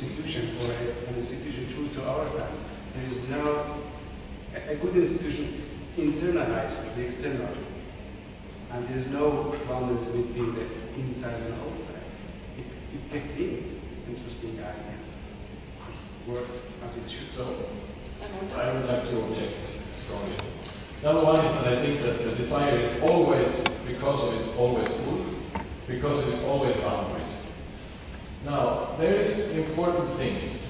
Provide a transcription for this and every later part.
institution or an institution true to our time. There is no, a good institution internalizes the external. And there is no boundaries between the inside and outside. It gets in interesting ideas. It works as it should. So, I would like to object strongly. Number one is that I think that the desire is always, because of it's always full, because of it's always boundaries. Now, there is important things.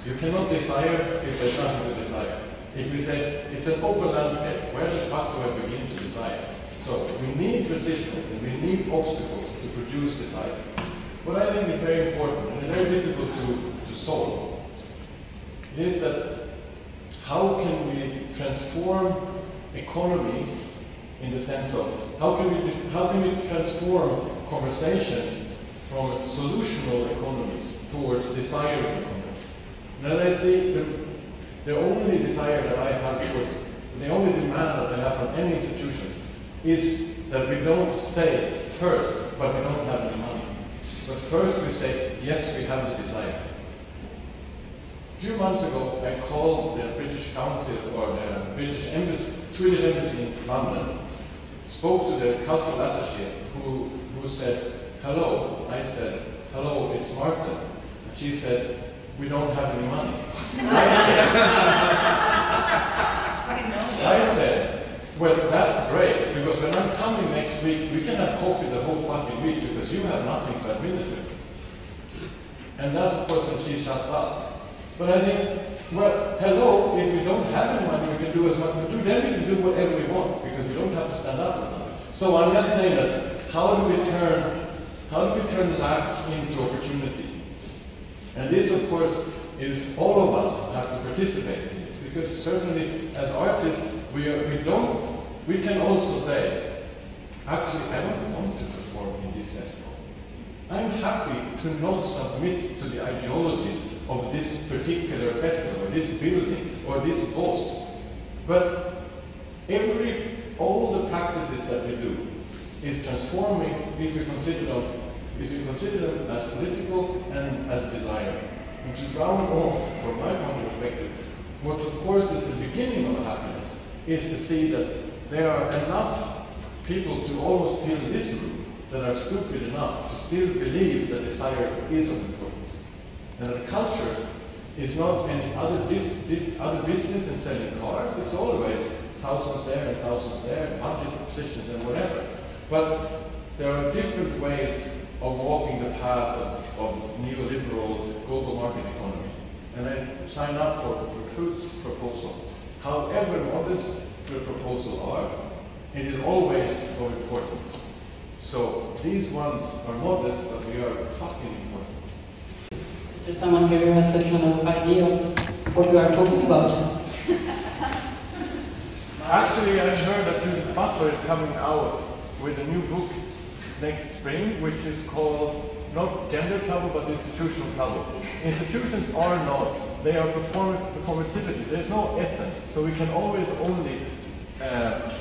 You cannot desire if there's nothing to desire. If we say it's an open landscape, where the fuck do I begin to desire? So we need resistance and we need obstacles to produce desire. What I think is very important and is very difficult to solve is that how can we transform economy in the sense of how can we transform conversations from solutional economies towards desire economy? Now let's see, the only desire that I have towards, the only demand that I have from any institution is that we don't say first, but we don't have any money. But first we say, yes, we have the desire. A few months ago, I called the British Council or the British Embassy, Swedish Embassy in London, spoke to the cultural attaché who said, hello. I said, hello, it's Mårten. And she said, we don't have any money. I said, well, that's great, because when I'm coming next week, we can have coffee the whole fucking week because you have nothing to administer. And that's of course when she shuts up. But I think, well, hello, if we don't have any money, we can do as much as we do, then we can do whatever we want, because we don't have to stand up for something. So I'm just saying that, how do we turn lack into opportunity? And this, of course, is all of us have to participate in this, because certainly as artists, we can also say, actually, I don't want to perform in this festival. I'm happy to not submit to the ideologies of this particular festival, or this building, or this boss. But all the practices that we do is transforming if we consider them as political and as desire. And to round off, from my point of perspective, what of course is the beginning of happiness is to see that there are enough people to almost fill this room that are stupid enough to still believe that desire is of importance. And that culture is not any other business than selling cars. It's always thousands there and thousands there, budget positions and whatever. But there are different ways of walking the path of neoliberal global market economy. And I sign up for Krõõt's proposal. However modest the proposals are, it is always of importance. So these ones are modest, but we are fucking important. Is there someone here who has a kind of idea of what we are talking about? Actually, I heard that Judith Butler is coming out with a new book next spring, which is called not gender trouble, but institutional trouble. Institutions are not, they are performativity. There's no essence, so we can always only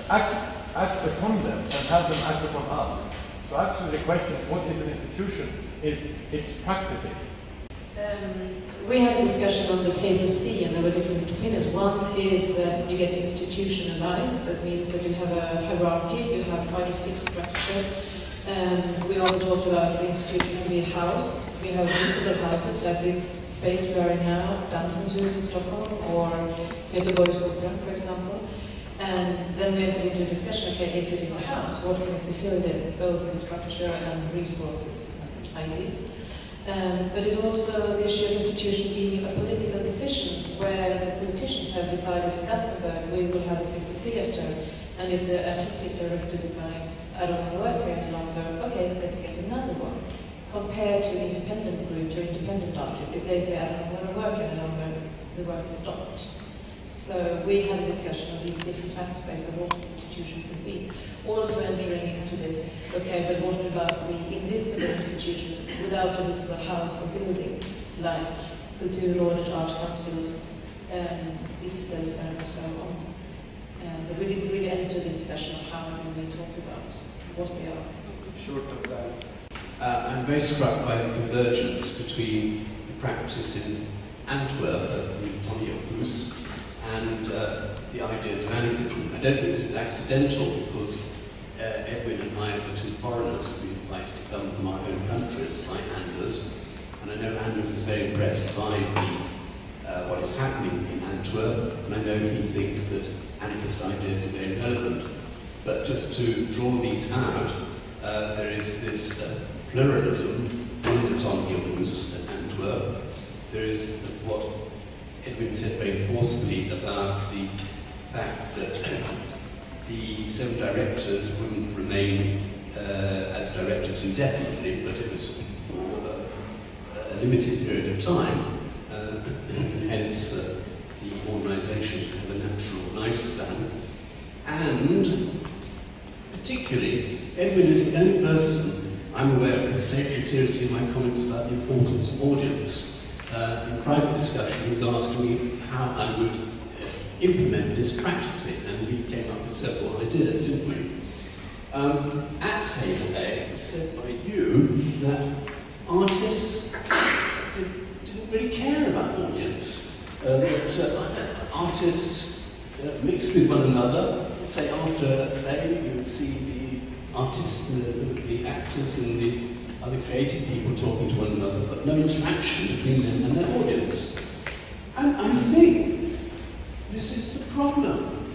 act upon them and have them act upon us. So actually the question, what is an institution, is it's practicing. We had a discussion on the table C, and there were different opinions. One is that you get institutionalized. That means that you have a hierarchy, you have quite a fixed structure. We also talked about the institution can be a house. We have visible houses like this space we are in now, Dansens in Stockholm, or Göteborgs Opera, for example. And then we entered into a discussion, okay, if it is a house, what can it be filled in, both in structure and resources and ideas. But it's also the issue of institution being a political decision, where the politicians have decided in Gothenburg we will have a city theatre, and if the artistic director decides, I don't want to work here any longer, okay, let's get another one. Compared to independent groups or independent artists, if they say, I don't want to work any longer, the work is stopped. So we had a discussion of these different aspects of what the institution could be. Also entering into this, okay, but what about the invisible institution without a visible house or building, like Kulturrådet, art councils, stiftelser, and so on. But we didn't really enter the discussion of how do we talk about what they are. Short of that. I'm very struck by the convergence between PRAXIS in Antwerp at the Tonneelhuis, and the ideas of anarchism. I don't think this is accidental, because Edwin and I are the two foreigners who we invited to come from our own countries, like Anders, and I know Anders is very impressed by what is happening in Antwerp, and I know he thinks that anarchist ideas are very relevant. But just to draw these out, there is this pluralism in the Tonneelhuis at Antwerp. There is what Edwin said very forcibly about the fact that the 7 directors wouldn't remain as directors indefinitely, but it was for a limited period of time, and hence the organisation had a natural lifespan. And particularly, Edwin is the only person I'm aware of who's taken seriously my comments about the importance of audience. In private discussion, he was asking me how I would implement this practically, and we came up with several ideas, didn't we? At table A, it was said by you that artists didn't really care about audience, that artists mixed with one another. Say after a play, you would see the artists, the actors and the other creative people talking to one another, but no interaction between them and their audience. And I think this is the problem.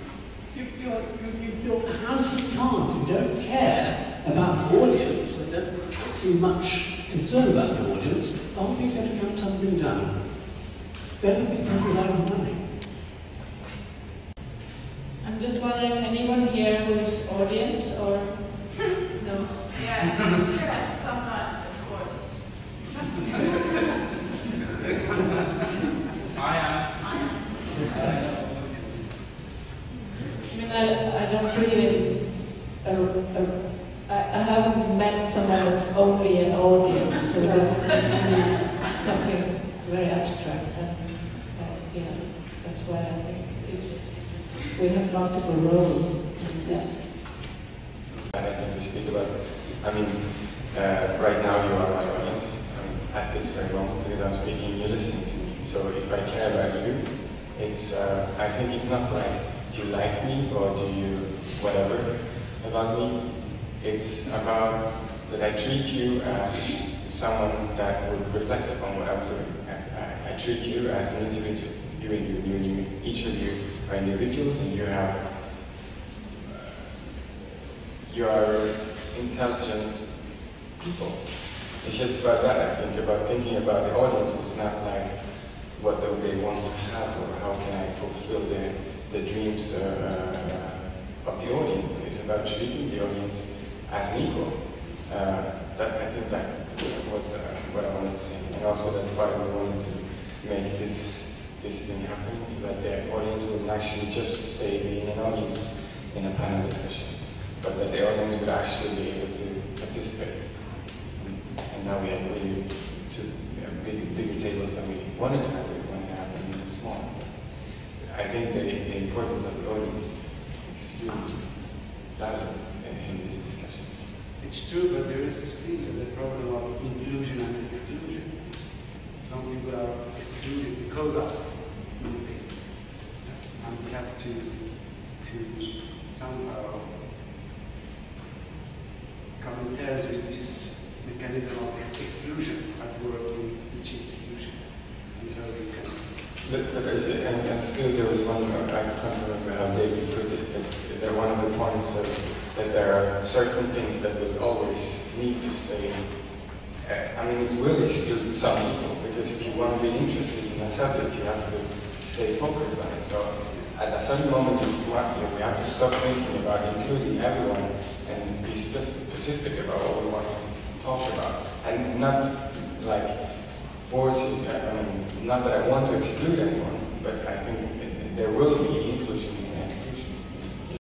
You've built a house of cards. You don't care about the audience. I don't see much concern about the audience. The whole thing's going to come tumbling down. They're the people who have the money. I'm just wondering, anyone here who is audience or no? Yes, yes, sometimes, of course. I am. I mean, I don't really. I haven't met someone that's only an audience, so that's really something very abstract, and yeah, that's why I think we have multiple roles. Yeah. And I think we speak about, I mean, right now you are my audience, at this very moment, because I'm speaking, you're listening to me. So if I care about you, it's, I think it's not like, do you like me, or do you whatever about me? It's about that I treat you as someone that would reflect upon what I'm doing. I treat you as an individual. You, each of you are individuals, and you have, you are intelligent people. It's just about that, I think, about thinking about the audience. It's not like what do they want to have, or how can I fulfill the dreams of the audience. It's about treating the audience as an equal. I think that was what I wanted to say. And also that's why we wanted to make this thing happen, so that the audience would actually just stay being an audience in a panel discussion, but that the audience would actually be able to participate. And now we have really bigger tables than we wanted to have. We wanted to have them really small. I think the importance of the audience is extremely valid in this discussion. It's true, but there is still the problem of inclusion and exclusion. Some people are excluded because of many things. And we have to somehow come in terms with this mechanism of exclusion at work in each institution. And how we can. And still there was one, I can't remember how David put it, but one of the points that there are certain things that will always need to stay. I mean, it will exclude some people, because if you want to be interested in a subject, you have to stay focused on it. So at a certain moment, we have to stop thinking about including everyone and be specific about what we want to talk about. And not like forcing, I mean, not that I want to exclude anyone, but I think there will be